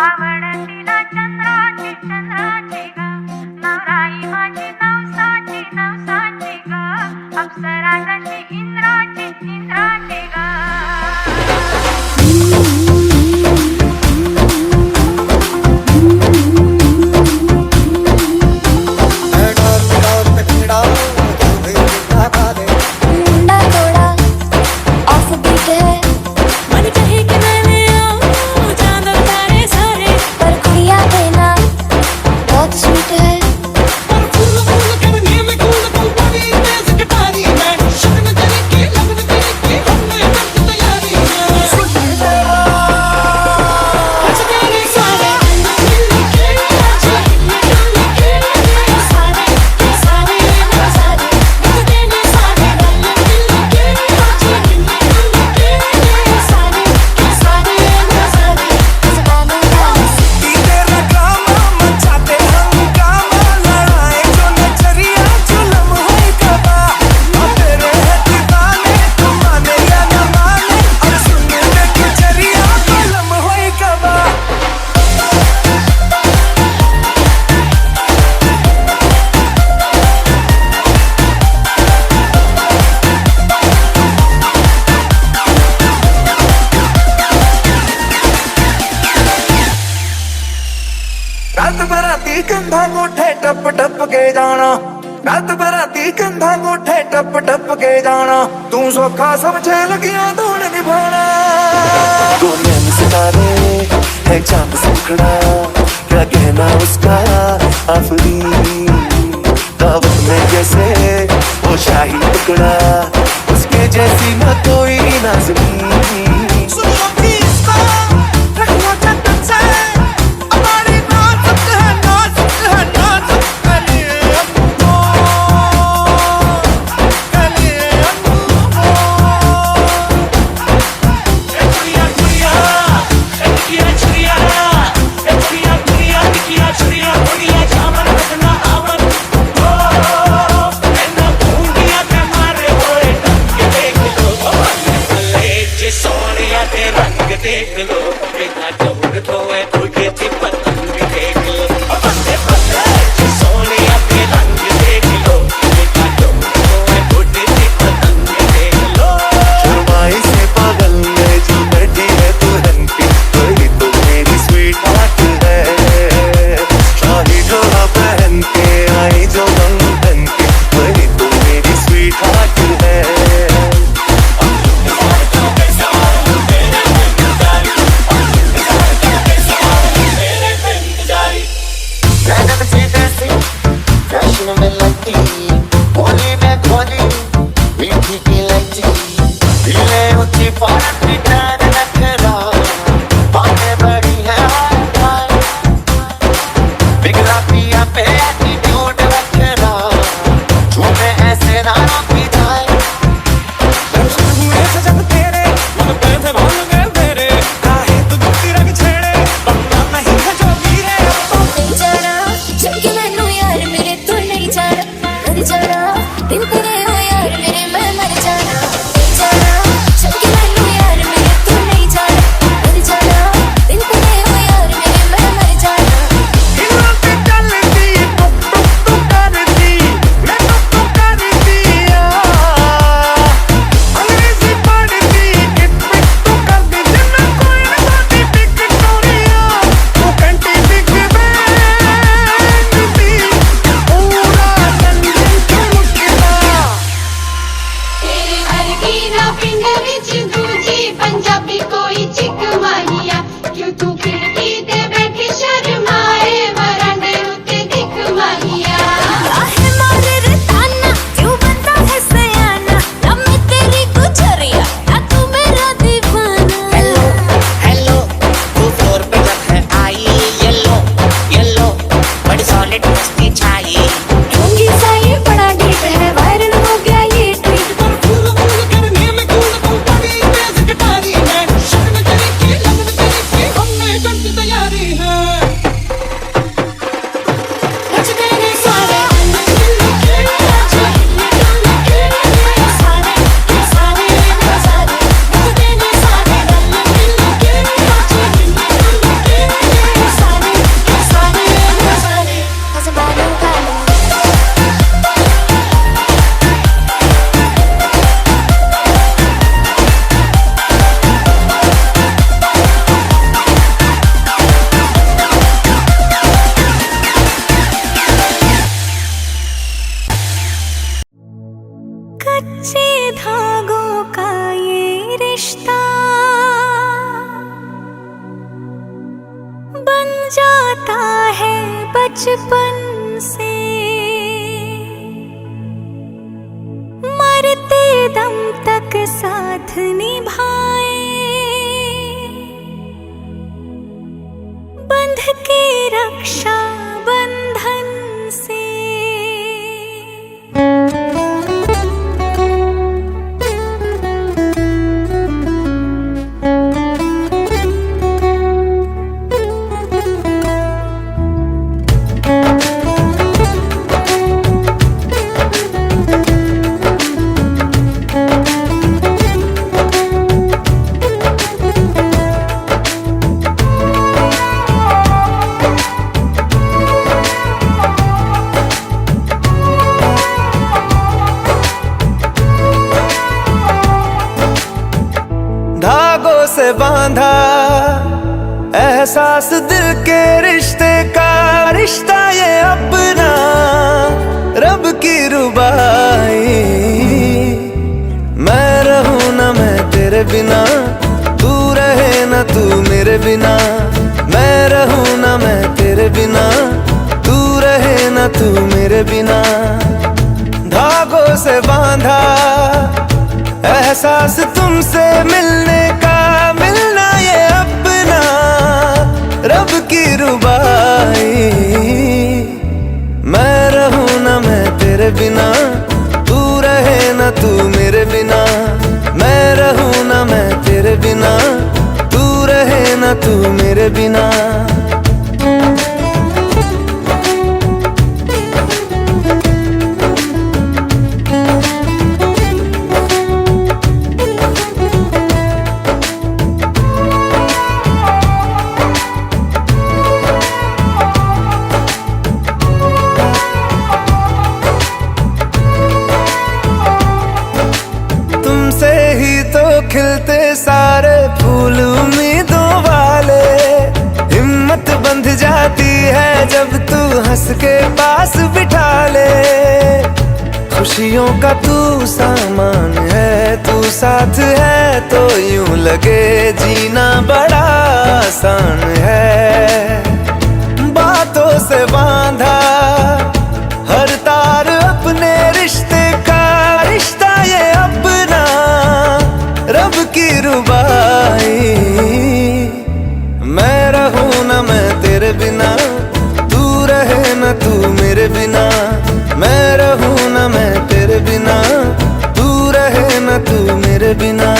आवडतीला चंद्राची चंद्राची ग नवराई माझी नवसाची नवसाची ग अप्सरा जशी इंद्राची इंद्राची ग रात बराती कंधा गोठे टप टप के जाना रात बराती कंधा गोठे टप टप के जाना तू सौखा समझे लगिया दौड़ निभाना दुनिया में सितारे है चांद सुखड़ा क्या कहना उसका आफरी दावत में जैसे वो शाही टुकड़ा उसके जैसी न कोई नाज़नीं देख लो बिना जोड़ तो है तुझे पतंग देख लो बंदे बंदे सोनिया के रंग देख लो बिना जोड़ तो है तुझे पतंग देख लो शर्माई से पागल में जो बैठी है दुल्हन की वही तो मेरी स्वीट हार्ट है शाही जोड़ा पहन के आई जो बंधन की वही तो मेरी स्वीट हार्ट है बचपन से मरते दम तक साथ निभाए, बंध के रक्षा बंधन से। धागों से बांधा एहसास दिल के रिश्ते का, रिश्ता ये अपना रब की रुबाई। मैं रहूं ना मैं तेरे बिना, तू रहे ना तू मेरे बिना। मैं रहूं ना मैं तेरे बिना, तू रहे ना तू मेरे बिना। धागों से बांधा एहसास तुमसे मिलने का, मिलना ये अपना रब की रुबाई। मैं रहूं ना मैं तेरे बिना, तू रहे ना तू मेरे बिना। मैं रहूं ना मैं तेरे बिना, तू रहे ना तू मेरे बिना। खिलते सारे फूल उम्मीदों वाले, हिम्मत बंध जाती है जब तू हंस के पास बिठा ले। खुशियों का तू सामान है, तू साथ है तो यूं लगे जीना बड़ा आसान है। बातों से बांधा हर तार अपने रिश्ते का, रिश्ता ये अपना रब की रुबाई। मैं रहूं ना मैं तेरे बिना, तू रहे ना तू मेरे बिना। मैं रहूं ना मैं तेरे बिना, तू रहे ना तू मेरे बिना।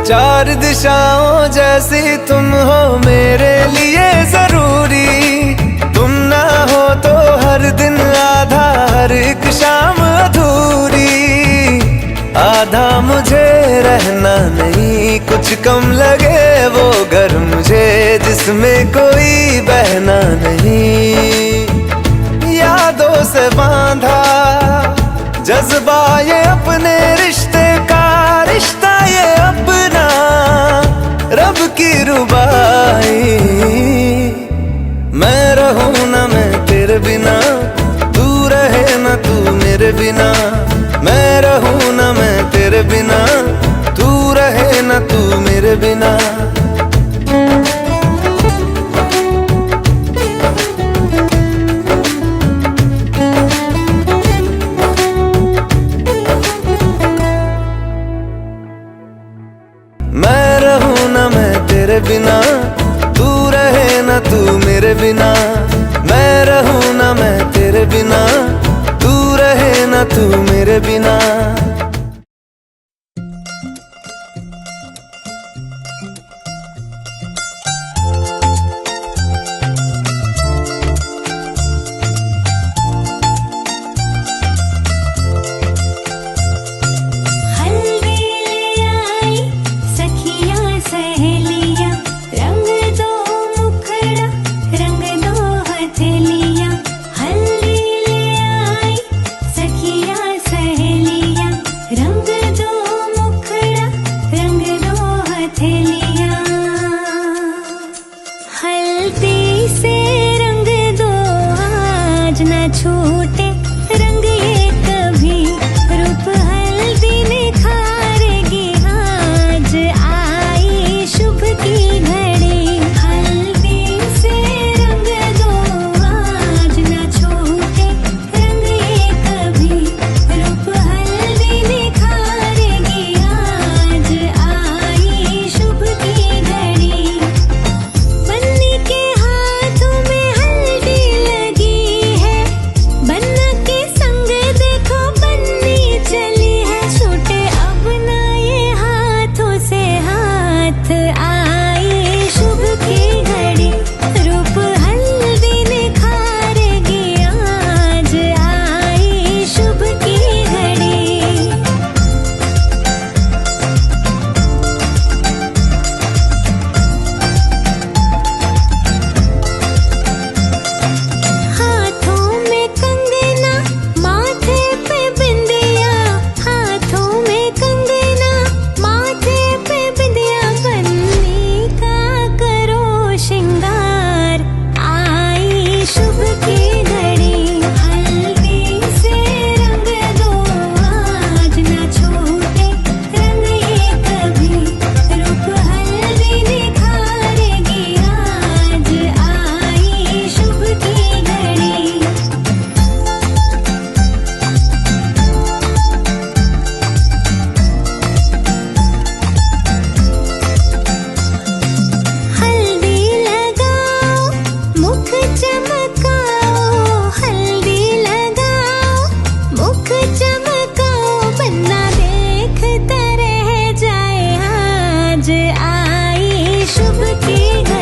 चार दिशाओं जैसी तुम हो मेरे लिए जरूरी। तुम ना हो तो हर दिन आधा, हर एक शाम अधूरी। आधा मुझे रहना नहीं, कुछ कम लगे वो घर मुझे जिसमें कोई बहना नहीं। यादों से बांधा जज्बा ये अपने रिश्ते का, रिश्ता ये अपना रब की रुबाई। मैं रहूं ना मैं तेरे बिना, तू रहे ना तू मेरे बिना। मैं रहूं ना मैं तेरे बिना, तू रहे ना तू मेरे बिना। मैं रहूं ना मैं तेरे बिना, तू रहे ना तू मेरे बिना। मैं रहूं ना मैं तेरे बिना, तू रहे ना तू मेरे बिना। हल्दी आई सखियां सहेली की